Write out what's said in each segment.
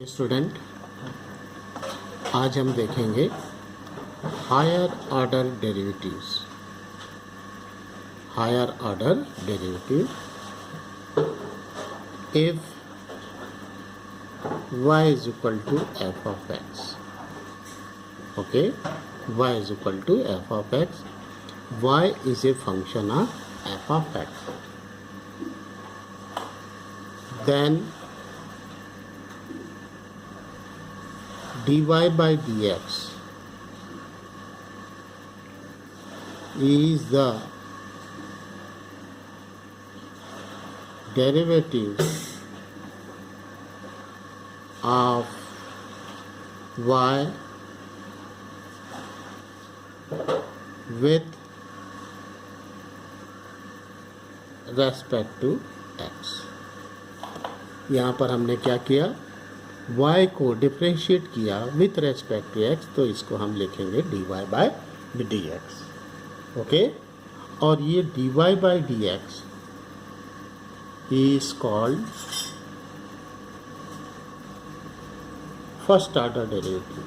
Student, आज हम देखेंगे higher order derivatives. Higher order derivative if y is equal to f of x. Okay, y is equal to f of x. Y is a function of f of x. Then dy by dx is the derivative of y with respect to x। यहाँ पर हमने क्या किया, y को differentiate किया with respect to x, तो इसको हम लिखेंगे dy बाय dx। ओके, और ये dy by dx is called first order derivative.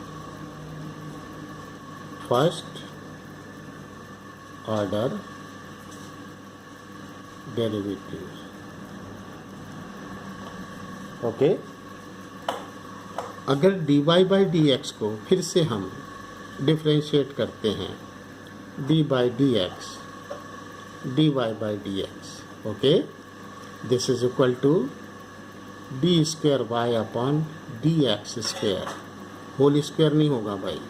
First order derivative. Okay, अगर dy बाई dx को फिर से हम डिफ्रेंशिएट करते हैं, d by dx, dy by dx, okay, this is equal to d square y upon d x square, whole square नहीं होगा भाई,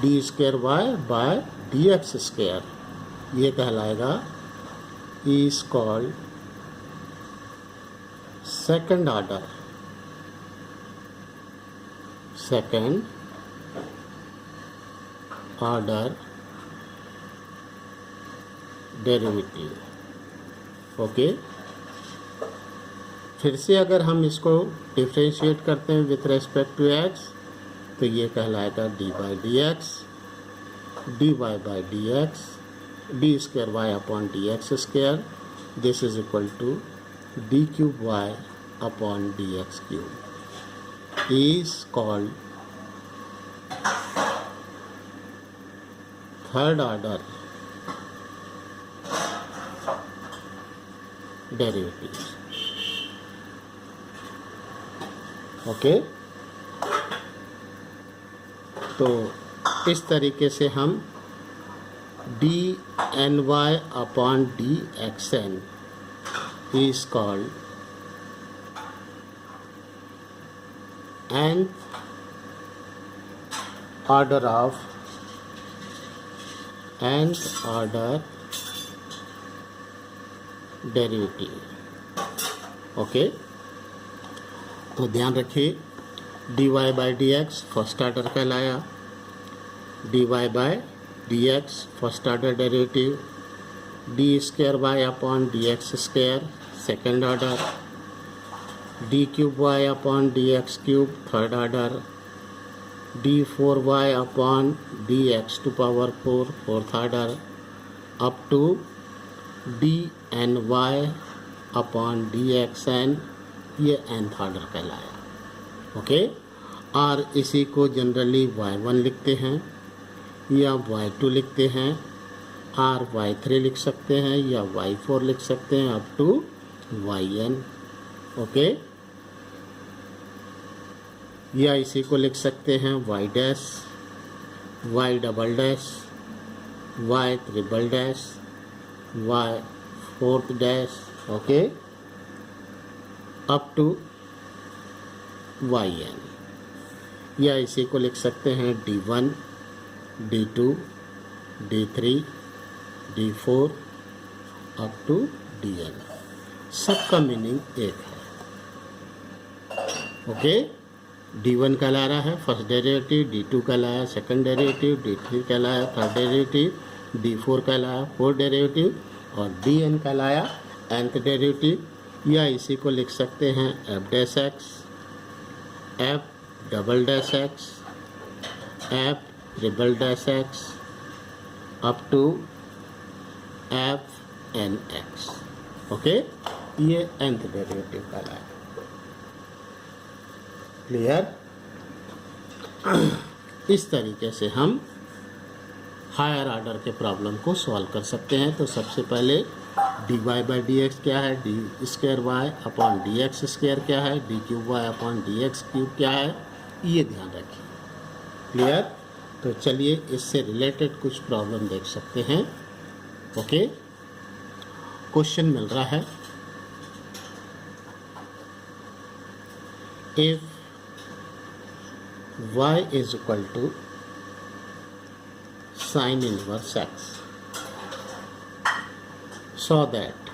d square y by d x square, ये कहलाएगा is called second order derivative. Okay, फिर से अगर हम इसको डिफ्रेंशिएट करते हैं विथ रेस्पेक्ट टू एक्स, तो ये कहलाएगा d by d x, d y by d x, d square y upon d x square, this is equal to d cube y upon d x cube, is called third order derivative। Okay, तो इस तरीके से हम d n y upon d x n is called nth order derivative. Okay, तो ध्यान रखिए, d y by d x first order कहलाया, d y by d x first order derivative, d square y upon d x square second order, d cube y upon d x cube third order, d four y upon d x to power four fourth order, up to d n y upon d x n, ये nth order कहलाया। Okay, और इसी को generally y1 लिखते हैं या y2 लिखते हैं, और y3 लिख सकते हैं या y4 लिख सकते हैं अप टू yn। ओके, या इसी को लिख सकते हैं y dash, y double dash, y triple dash, y fourth dash, okay, up to yn, या इसी को लिख सकते हैं d1, d2, d3, d4 up to dn। सबका मीनिंग एक है। ओके, d1 कहला है फर्स्ट डेरिवेटिव, d2 कहलाया सेकंड डेरिवेटिव, d3 कहलाया थर्ड डेरिवेटिव, d4 कहलाया फोर्थ डेरिवेटिव, और dn कहलाया nth डेरिवेटिव, या इसी को लिख सकते हैं f dash x, f double dash x, f triple dash x up to f n x। Okay, ये nth डेरिवेटिव कहलाया। क्लियर। इस तरीके से हम हायर ऑर्डर के प्रॉब्लम को सॉल्व कर सकते हैं। तो सबसे पहले d y by d x क्या है, d square y upon d x square क्या है, d cube y upon d x cube क्या है, ये ध्यान रखिए। क्लियर। तो चलिए इससे रिलेटेड कुछ प्रॉब्लम देख सकते हैं। ओके, क्वेश्चन मिल रहा है, if y is equal to sin inverse x, so that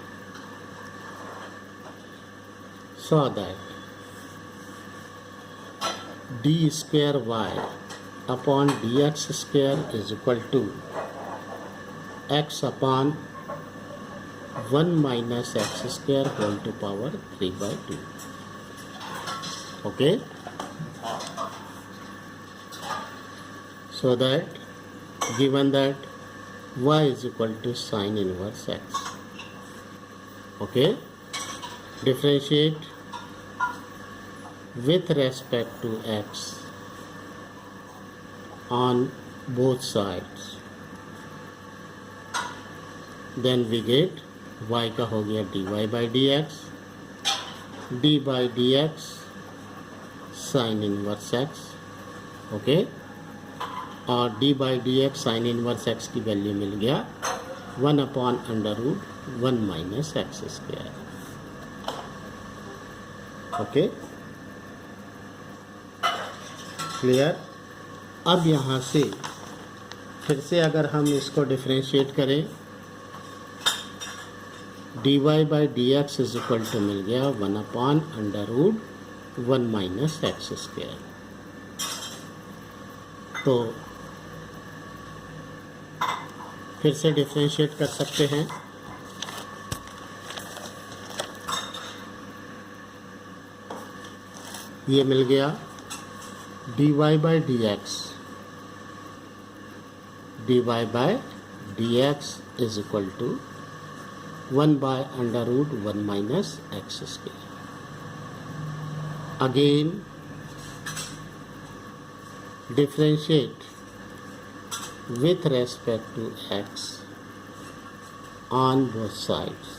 d square y upon dx square is equal to x upon 1 minus x square whole to power 3/2. Okay, so that given that y is equal to sin inverse x, okay, differentiate with respect to x on both sides, then we get y का हो गया dy by dx, d by dx sin inverse x, okay, और d by dx sin inverse x की value मिल गया 1 upon under root 1 minus x square. Okay, clear. अब यहाँ से फिर से अगर हम इसको डिफ्रेंशिएट करें, d y by d x is equal to मिल गया 1 upon under root 1 minus x square. तो फिर से डिफ्रेंशिएट कर सकते हैं। ये मिल गया d y by d x, dy by dx is equal to 1 by under root 1 minus x square. Again differentiate with respect to x on both sides.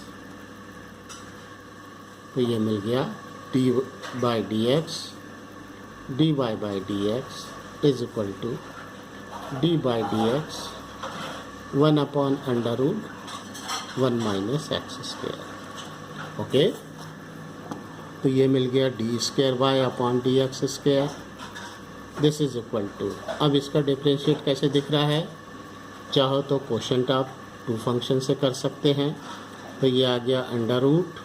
तो ये मिल गया d by dx, dy by dx is equal to d by dx 1 upon under root 1 minus x square. Okay, तो ये मिल गया d square y upon d x square, this is equal to, अब इसका डिफरेंशिएट कैसे दिख रहा है, चाहो तो कोशेंट आप टू फंक्शन से कर सकते हैं। तो ये आ गया under root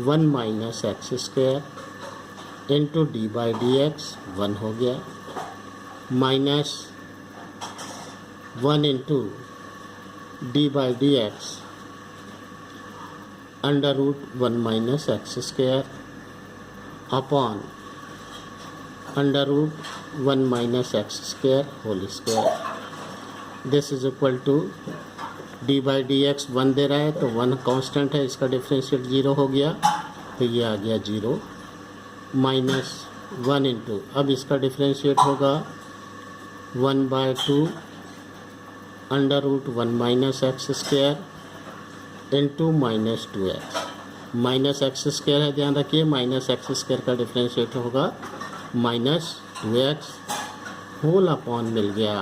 1 minus x square into d by d x 1 हो गया, minus 1 into d by d x under root 1 minus x square upon under root 1 minus x square whole square, this is equal to d by d x 1 दे रहा है तो 1 constant है, इसका differentiate 0 हो गया, तो ये आ गया 0 माइनस 1 इंटू, अब इसका डिफरेंशिएट होगा 1/2 under root 1 minus x square into minus 2x, minus x square है, ध्यान रखिए, माइनस एक्स स्क्वायर का डिफरेंशिएट होगा माइनस 2x होल अपॉन मिल गया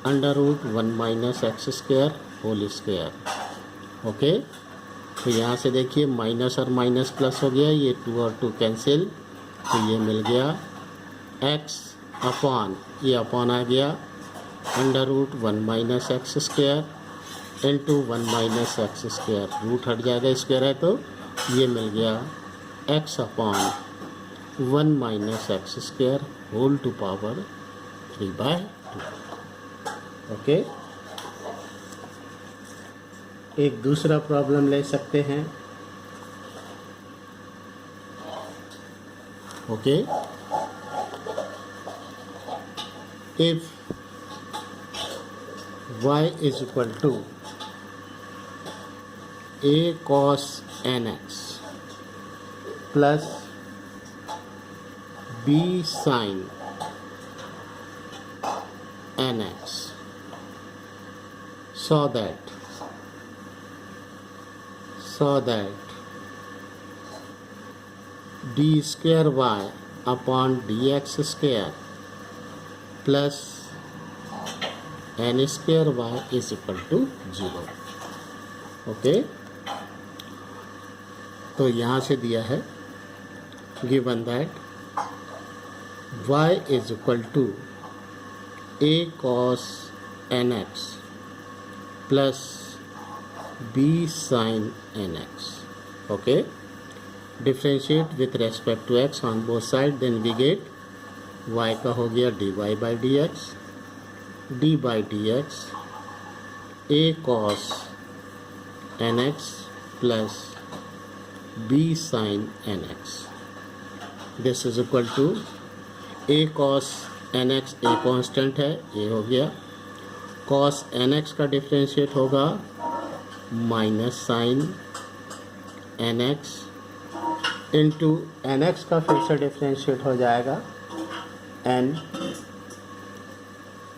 under root 1 minus x square whole square. Okay, तो यहाँ से देखिए माइनस और माइनस प्लस हो गया, ये 2 और 2 कैंसिल, तो ये मिल गया x अपॉन, ये अपॉन आ गया under root 1 minus x square into 1 minus x square, root हट जाएगा, स्क्वायर है, तो ये मिल गया x अपॉन 1 minus x square whole to power 3/2। Okay, एक दूसरा प्रॉब्लम ले सकते हैं। Okay, if y is equal to a cos nx plus b sin nx so that d square y upon dx square plus n square y is equal to 0. Okay, तो यहाँ से दिया है given that y is equal to a cos nx plus b sin nx. Okay, differentiate with respect to x on both sides, then we get y का हो गया dy by dx, d by dx a cos nx plus b sin nx. This is equal to a cos nx, a constant है, ये हो गया cos nx का differentiate होगा minus sine nx into nx का फिर से डिफ्रेंशिएट हो जाएगा n,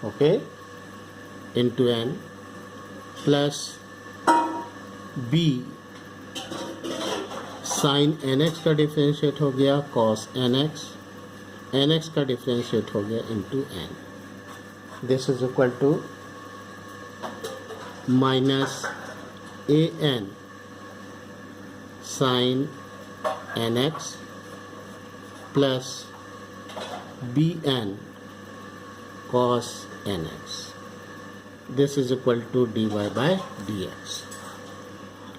okay, into n plus b sine nx का डिफ्रेंशिएट हो गया cos nx, nx का डिफ्रेंशिएट हो गया into n. This is equal to minus an sine nx plus bn cos nx. This is equal to dy by dx.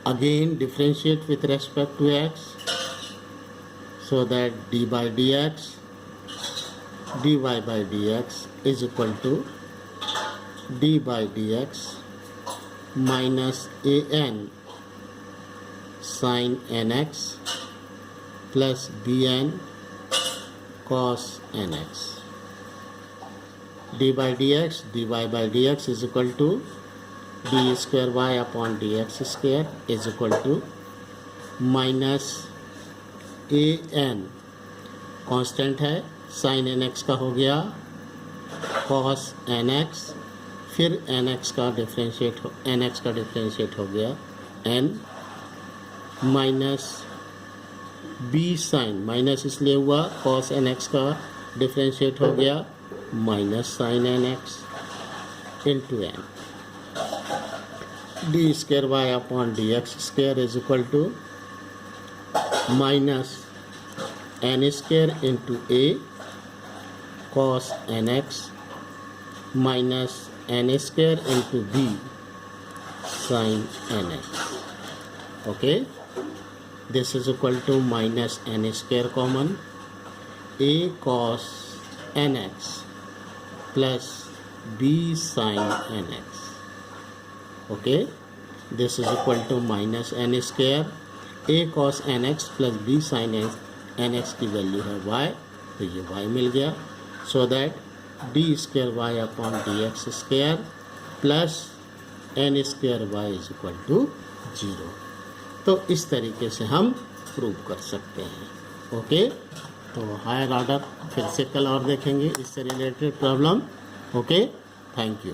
Again differentiate with respect to x so that d by dx dy by dx is equal to d by dx minus an sin nx plus bn cos nx. d by dx is equal to d square y upon dx square is equal to minus an constant है, sin nx का हो गया cos nx, फिर nx का differentiate हो गया n minus b sine, minus इसलिए हुआ cos nx का डिफ्रेंशिएट हो गया minus sine nx into n. D square y upon d x square is equal to minus n square into a cos n x minus n square into b sine n x. Okay, this is equal to minus n square common a cos n x plus b sine n x. Okay, this is equal to minus n square a cos n x plus b sine n x की value है y, तो ये y मिल गया. So that d square y upon d x square plus n square y is equal to 0. तो इस तरीके से हम प्रूव कर सकते हैं. ओके, तो हायर ऑर्डर फिर से कल और देखेंगे इससे related problem. Okay, thank you.